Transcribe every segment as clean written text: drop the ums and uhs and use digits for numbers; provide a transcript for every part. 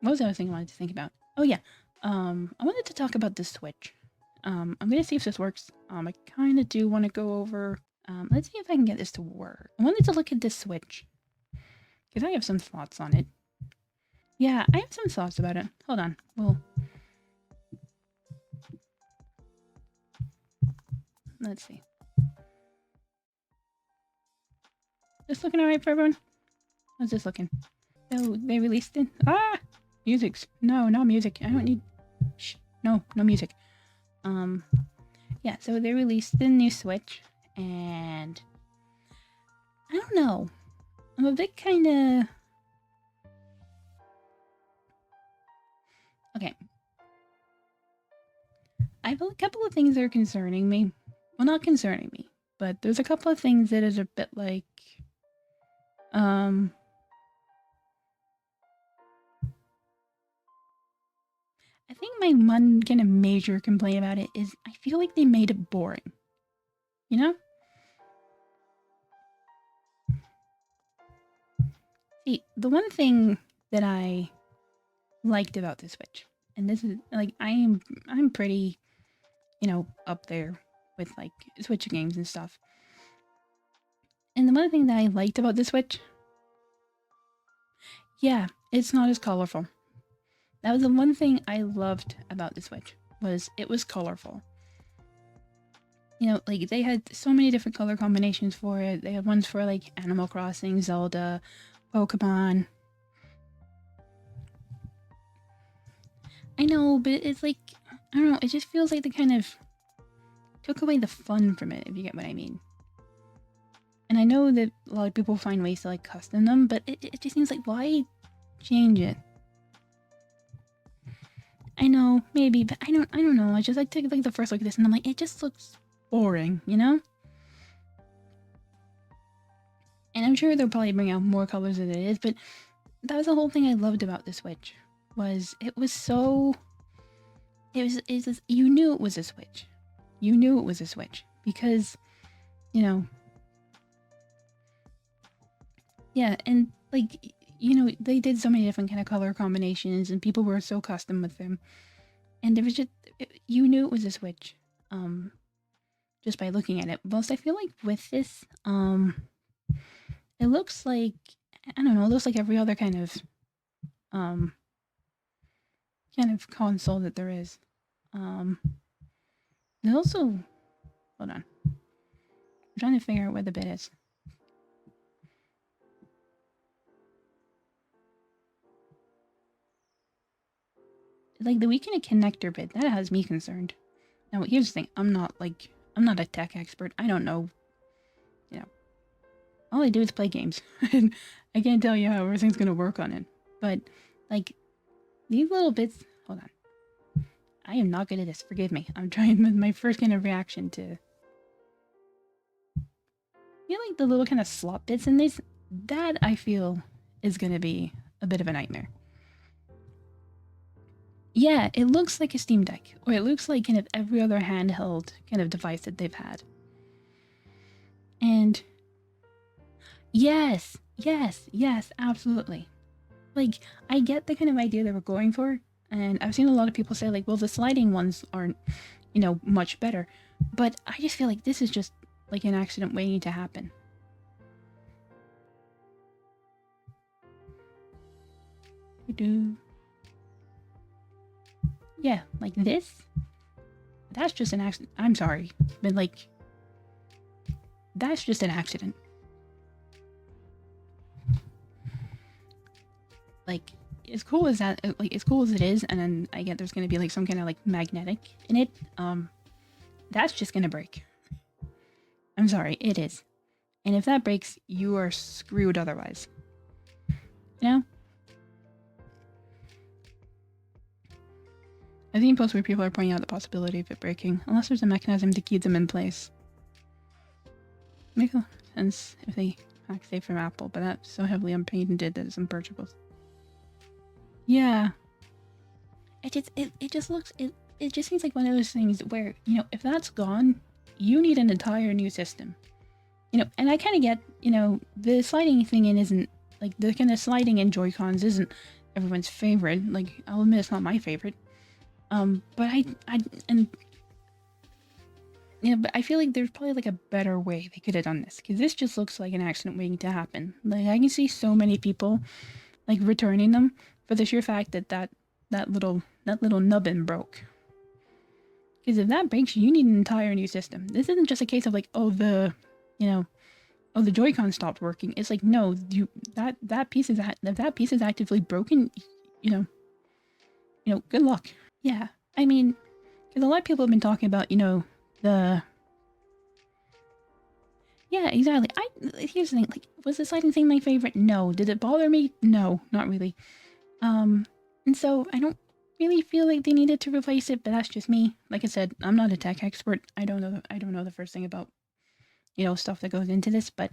what was I thinking I wanted to think about? Oh yeah. I wanted to talk about the Switch. I'm gonna see if this works. I kind of do want to go over. Let's see if I can get this to work. I wanted to look at this Switch because I have some thoughts on it. Yeah, I have some thoughts about it. Hold on. Well, let's see. This looking alright for everyone? How's this looking? Oh, they released it. Ah, music's no, not music. I don't need. Shh, no, no music. Um, yeah. So they released the new Switch, and I don't know. I'm a bit kind of okay. I have a couple of things that are concerning me. Well, not concerning me, but there's a couple of things that is a bit like, um, I think my one kind of major complaint about it is I feel like they made it boring. You know? See, the one thing that I liked about the Switch, and this is like I'm pretty, up there with like Switch games and stuff. And the one thing that I liked about the Switch, yeah, it's not as colorful. That was the one thing I loved about the Switch was it was colorful. Like they had so many different color combinations for it. They had ones for like Animal Crossing, Zelda, Pokemon. I know, but it's like I don't know. It just feels like they kind of took away the fun from it, if you get what I mean. And I know that a lot of people find ways to like custom them, but it just seems like why change it? I know, maybe, but I don't know. I just like take like the first look at this and I'm like, it just looks boring, you know? And I'm sure they'll probably bring out more colors than it is, but that was the whole thing I loved about the Switch. Was it was so it was you knew it was a Switch. You knew it was a Switch because, you know, yeah, and like they did so many different kind of color combinations and people were so custom with them. And there was just you knew it was a Switch. Um just by looking at it. Whilst I feel like with this, it looks like I don't know, it looks like every other um kind of console that there is. Um there's also hold on. I'm trying to figure out where the bit is. Like the weekend connector bit, that has me concerned. Now here's the thing, I'm not a tech expert. I don't know, you know. All I do is play games. And I can't tell you how everything's gonna work on it. But like these little bits hold on. I am not good at this. Forgive me. I'm trying with my first kind of reaction to like the little kind of slot bits in these. That I feel is going to be a bit of a nightmare. Yeah, it looks like a Steam Deck, or it looks like kind of every other handheld kind of device that they've had. And yes, absolutely. Like, I get the kind of idea they were going for, and I've seen a lot of people say, like, well, the sliding ones aren't, much better. But I just feel like this is just like an accident waiting to happen. Yeah, like this. That's just an accident. I'm sorry, but like, that's just an accident. Like, as cool as that, like as cool as it is, and then I get there's gonna be like some kind of like magnetic in it. That's just gonna break. I'm sorry, it is. And if that breaks, you are screwed otherwise. You know? I've seen posts where people are pointing out the possibility of it breaking, unless there's a mechanism to keep them in place. Makes sense if they hack safe from Apple, but that's so heavily unpatented that it's unpurchasable. Yeah. It just looks it just seems like one of those things where, if that's gone, you need an entire new system. And I kind of get, the sliding thing in isn't like the kind of sliding in Joy-Cons isn't everyone's favorite. Like, I'll admit it's not my favorite. But and yeah, but I feel like there's probably like a better way they could have done this, because this just looks like an accident waiting to happen. Like, I can see so many people like returning them for the sheer fact that that little nubbin broke. Because if that breaks, you need an entire new system. This isn't just a case of like, you know, the Joy-Con stopped working. It's like, no, that piece is if that piece is actively broken, you know, good luck. Yeah, I mean, because a lot of people have been talking about, the yeah, exactly. Here's the thing, like, was the sliding thing my favorite? No. Did it bother me? No, not really. And so I don't really feel like they needed to replace it, but that's just me. Like I said, I'm not a tech expert. I don't know the first thing about, stuff that goes into this, but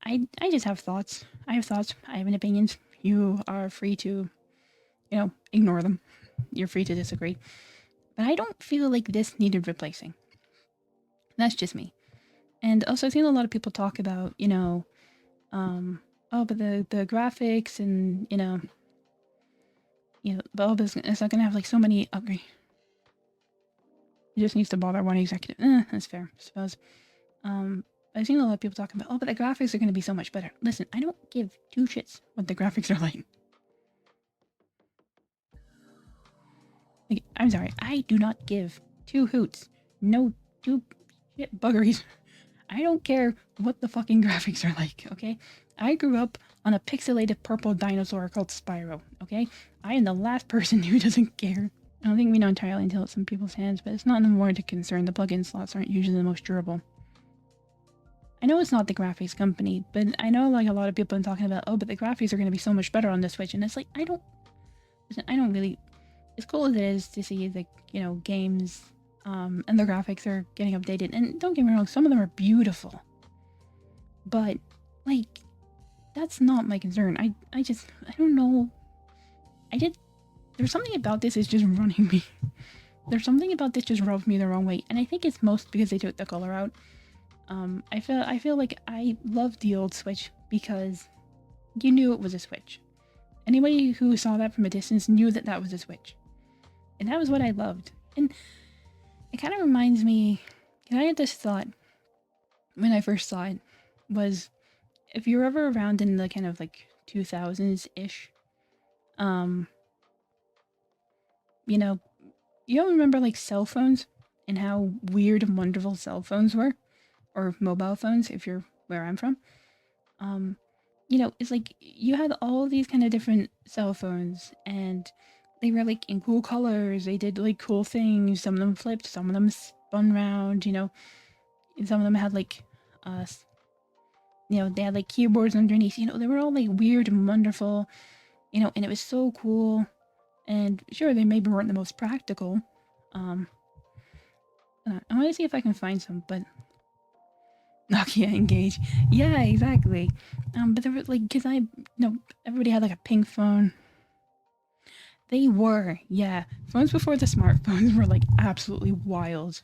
I just have thoughts. I have thoughts. I have opinions. You are free to, ignore them. You're free to disagree. But I don't feel like this needed replacing. That's just me. And also, I've seen a lot of people talk about, oh, but the graphics and, but it's not gonna have like so many upgrades. It just needs to bother one executive. That's fair, I suppose. I've seen a lot of people talking about, oh, but the graphics are gonna be so much better. Listen, I don't give two shits what the graphics are like. Like, I'm sorry, I do not give two hoots. No two shit buggeries. I don't care what the fucking graphics are like, okay? I grew up on a pixelated purple dinosaur called Spyro, okay? I am the last person who doesn't care. I don't think we know entirely until it's in people's hands, but it's not an warranted concern. The plug-in slots aren't usually the most durable. I know it's not the graphics company, but I know like a lot of people have been talking about, oh, but the graphics are going to be so much better on the Switch, and it's like, I don't really, as cool as it is to see the, games, and the graphics are getting updated, and don't get me wrong, some of them are beautiful, but, like, that's not my concern. I don't know. There's something about this is just running me. There's something about this just rubs me the wrong way, and I think it's most because they took the color out. I feel like I loved the old Switch because you knew it was a Switch. Anybody who saw that from a distance knew that that was a Switch. And that was what I loved. And it kind of reminds me, I had this thought when I first saw it, was if you're ever around in the kind of like 2000s-ish, you don't remember like cell phones and how weird and wonderful cell phones were? Or mobile phones, if you're where I'm from. It's like you had all these kind of different cell phones, and they were like in cool colors. They did like cool things. Some of them flipped, some of them spun round. And some of them had like, they had like keyboards underneath. They were all like weird and wonderful. And it was so cool. And sure, they maybe weren't the most practical. I want to see if I can find some, but Nokia Engage. Yeah, exactly. But there were like, because everybody had like a pink phone. They were, yeah. Phones before the smartphones were like absolutely wild.